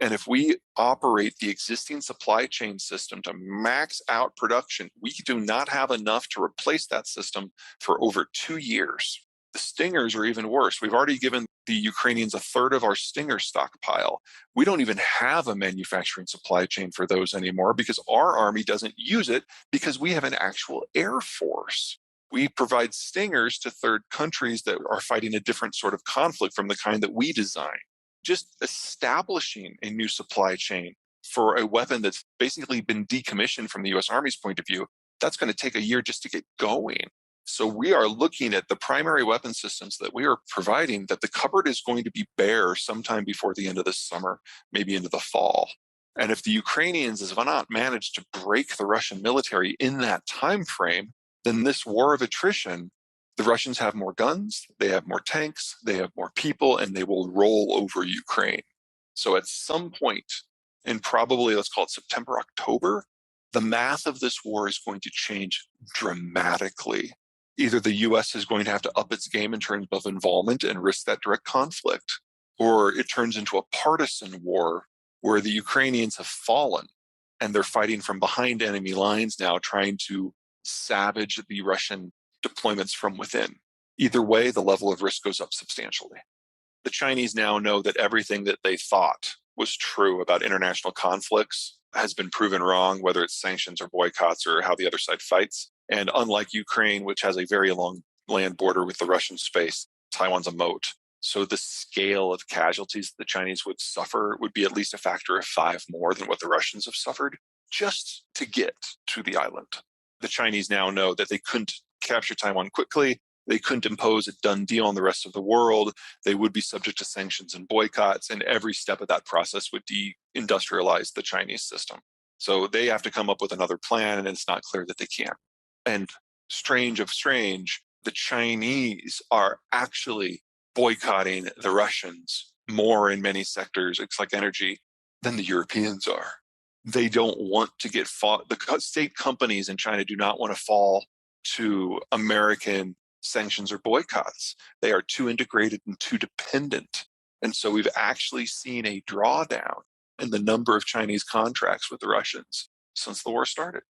And if we operate the existing supply chain system to max out production, we do not have enough to replace that system for over 2 years. The Stingers are even worse. We've already given the Ukrainians a third of our Stinger stockpile. We don't even have a manufacturing supply chain for those anymore because our army doesn't use it because we have an actual air force. We provide Stingers to third countries that are fighting a different sort of conflict from the kind that we design. Just establishing a new supply chain for a weapon that's basically been decommissioned from the US Army's point of view, that's going to take a year just to get going. So we are looking at the primary weapon systems that we are providing, that the cupboard is going to be bare sometime before the end of this summer, maybe into the fall. And if the Ukrainians have not managed to break the Russian military in that time frame, then this war of attrition, the Russians have more guns, they have more tanks, they have more people, and they will roll over Ukraine. So at some point in probably, let's call it September, October, the math of this war is going to change dramatically. Either the US is going to have to up its game in terms of involvement and risk that direct conflict, or it turns into a partisan war where the Ukrainians have fallen and they're fighting from behind enemy lines now, trying to savage the Russian deployments from within. Either way, the level of risk goes up substantially. The Chinese now know that everything that they thought was true about international conflicts has been proven wrong, whether it's sanctions or boycotts or how the other side fights. And unlike Ukraine, which has a very long land border with the Russian space, Taiwan's a moat. So the scale of casualties the Chinese would suffer would be at least a factor of 5 more than what the Russians have suffered just to get to the island. The Chinese now know that they couldn't capture Taiwan quickly. They couldn't impose a done deal on the rest of the world. They would be subject to sanctions and boycotts, and every step of that process would deindustrialize the Chinese system. So they have to come up with another plan, and it's not clear that they can. And strange of strange, the Chinese are actually boycotting the Russians more in many sectors, it's like energy, than the Europeans are. They don't want to get fought. The state companies in China do not want to fall to American sanctions or boycotts. They are too integrated and too dependent. And so we've actually seen a drawdown in the number of Chinese contracts with the Russians since the war started.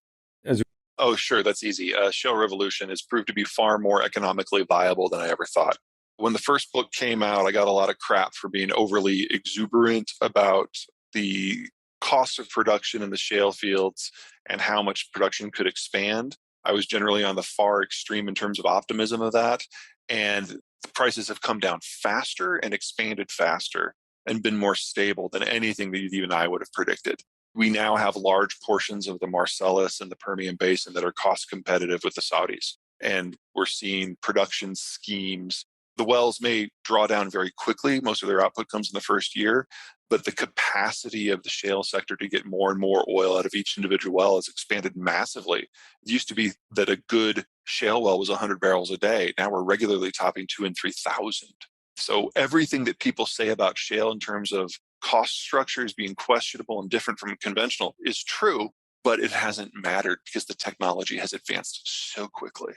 Oh, sure, that's easy. Shale Revolution has proved to be far more economically viable than I ever thought. When the first book came out, I got a lot of crap for being overly exuberant about the cost of production in the shale fields and how much production could expand. I was generally on the far extreme in terms of optimism of that. And the prices have come down faster and expanded faster and been more stable than anything that even I would have predicted. We now have large portions of the Marcellus and the Permian Basin that are cost competitive with the Saudis. And we're seeing production schemes. The wells may draw down very quickly. Most of their output comes in the first year, but the capacity of the shale sector to get more and more oil out of each individual well has expanded massively. It used to be that a good shale well was 100 barrels a day. Now we're regularly topping 2,000 and 3,000. So everything that people say about shale in terms of cost structures being questionable and different from conventional is true, but it hasn't mattered because the technology has advanced so quickly.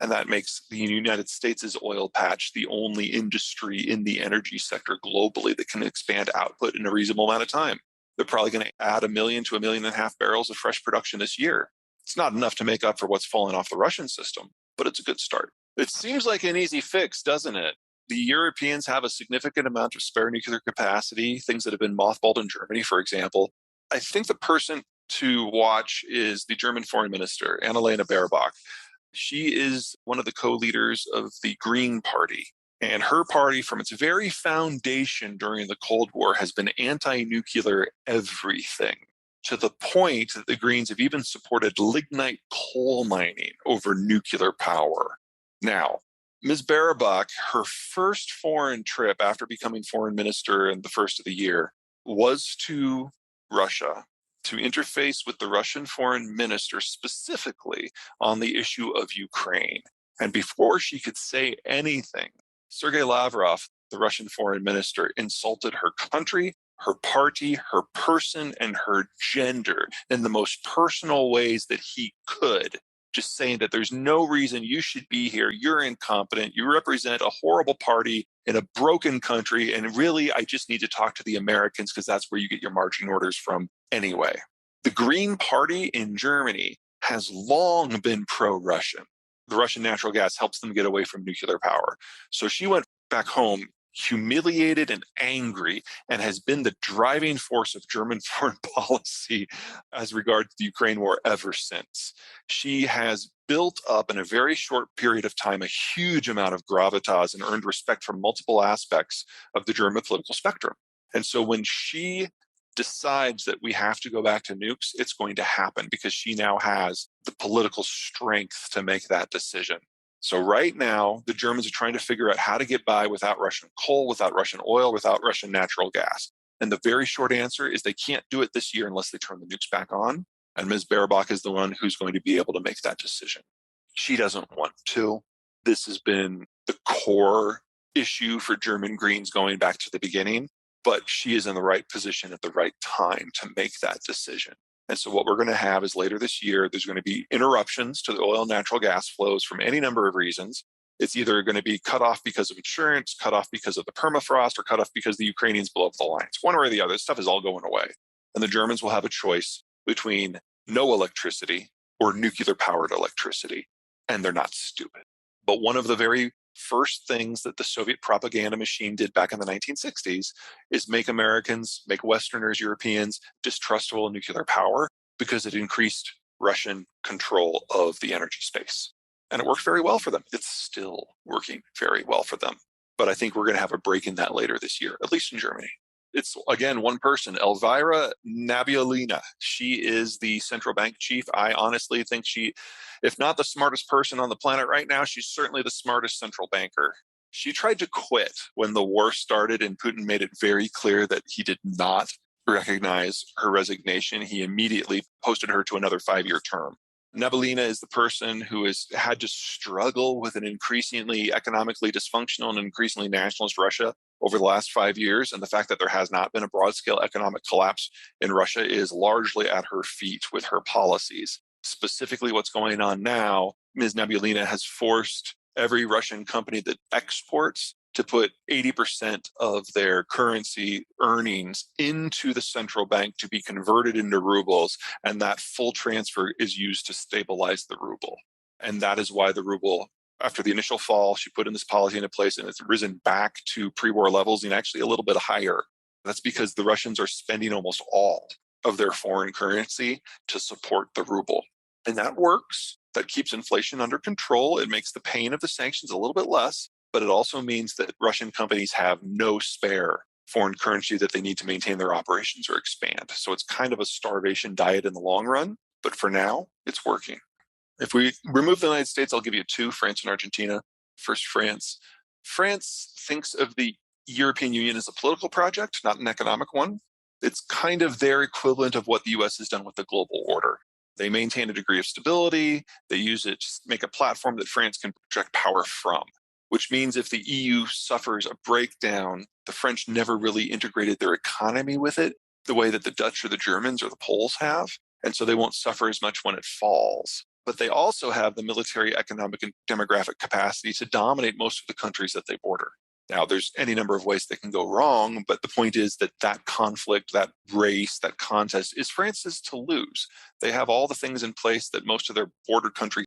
And that makes the United States' oil patch the only industry in the energy sector globally that can expand output in a reasonable amount of time. They're probably going to add 1 million to 1.5 million barrels of fresh production this year. It's not enough to make up for what's fallen off the Russian system, but it's a good start. It seems like an easy fix, doesn't it? The Europeans have a significant amount of spare nuclear capacity, things that have been mothballed in Germany, for example. I think the person to watch is the German foreign minister, Annalena Baerbock. She is one of the co-leaders of the Green Party. And her party, from its very foundation during the Cold War, has been anti-nuclear everything, to the point that the Greens have even supported lignite coal mining over nuclear power. Now, Ms. Baerbock, her first foreign trip after becoming foreign minister in the first of the year was to Russia to interface with the Russian foreign minister specifically on the issue of Ukraine. And before she could say anything, Sergei Lavrov, the Russian foreign minister, insulted her country, her party, her person, and her gender in the most personal ways that he could. Just saying that there's no reason you should be here. You're incompetent. You represent a horrible party in a broken country. And really, I just need to talk to the Americans because that's where you get your marching orders from anyway. The Green Party in Germany has long been pro-Russian. The Russian natural gas helps them get away from nuclear power. So she went back home humiliated and angry, and has been the driving force of German foreign policy as regards the Ukraine war ever since. She has built up in a very short period of time a huge amount of gravitas and earned respect from multiple aspects of the German political spectrum. And so when she decides that we have to go back to nukes, it's going to happen because she now has the political strength to make that decision. So right now, the Germans are trying to figure out how to get by without Russian coal, without Russian oil, without Russian natural gas. And the very short answer is they can't do it this year unless they turn the nukes back on. And Ms. Baerbock is the one who's going to be able to make that decision. She doesn't want to. This has been the core issue for German Greens going back to the beginning, but she is in the right position at the right time to make that decision. And so what we're going to have is later this year, there's going to be interruptions to the oil and natural gas flows from any number of reasons. It's either going to be cut off because of insurance, cut off because of the permafrost, or cut off because the Ukrainians blow up the lines. One or the other, this stuff is all going away. And the Germans will have a choice between no electricity or nuclear-powered electricity. And they're not stupid. But one of the very first things that the Soviet propaganda machine did back in the 1960s is make Americans, make Westerners, Europeans distrustful of nuclear power because it increased Russian control of the energy space. And it worked very well for them. It's still working very well for them. But I think we're going to have a break in that later this year, at least in Germany. It's, again, one person, Elvira Nabiullina. She is the central bank chief. I honestly think she, if not the smartest person on the planet right now, she's certainly the smartest central banker. She tried to quit when the war started, and Putin made it very clear that he did not recognize her resignation. He immediately posted her to another 5-year term. Nabiullina is the person who has had to struggle with an increasingly economically dysfunctional and increasingly nationalist Russia over the last 5 years. And the fact that there has not been a broad-scale economic collapse in Russia is largely at her feet with her policies. Specifically, what's going on now, Ms. Nabiullina has forced every Russian company that exports to put 80% of their currency earnings into the central bank to be converted into rubles, and that full transfer is used to stabilize the ruble. And that is why the ruble, after the initial fall, she put in this policy into place, and it's risen back to pre-war levels and actually a little bit higher. That's because the Russians are spending almost all of their foreign currency to support the ruble. And that works. That keeps inflation under control. It makes the pain of the sanctions a little bit less, but it also means that Russian companies have no spare foreign currency that they need to maintain their operations or expand. So it's kind of a starvation diet in the long run, but for now, it's working. If we remove the United States, I'll give you two, France and Argentina. First, France. France thinks of the European Union as a political project, not an economic one. It's kind of their equivalent of what the US has done with the global order. They maintain a degree of stability. They use it to make a platform that France can project power from, which means if the EU suffers a breakdown, the French never really integrated their economy with it the way that the Dutch or the Germans or the Poles have. And so they won't suffer as much when it falls. But they also have the military, economic, and demographic capacity to dominate most of the countries that they border. Now, there's any number of ways that can go wrong, but the point is that that conflict, that race, that contest is France's to lose. They have all the things in place that most of their border countries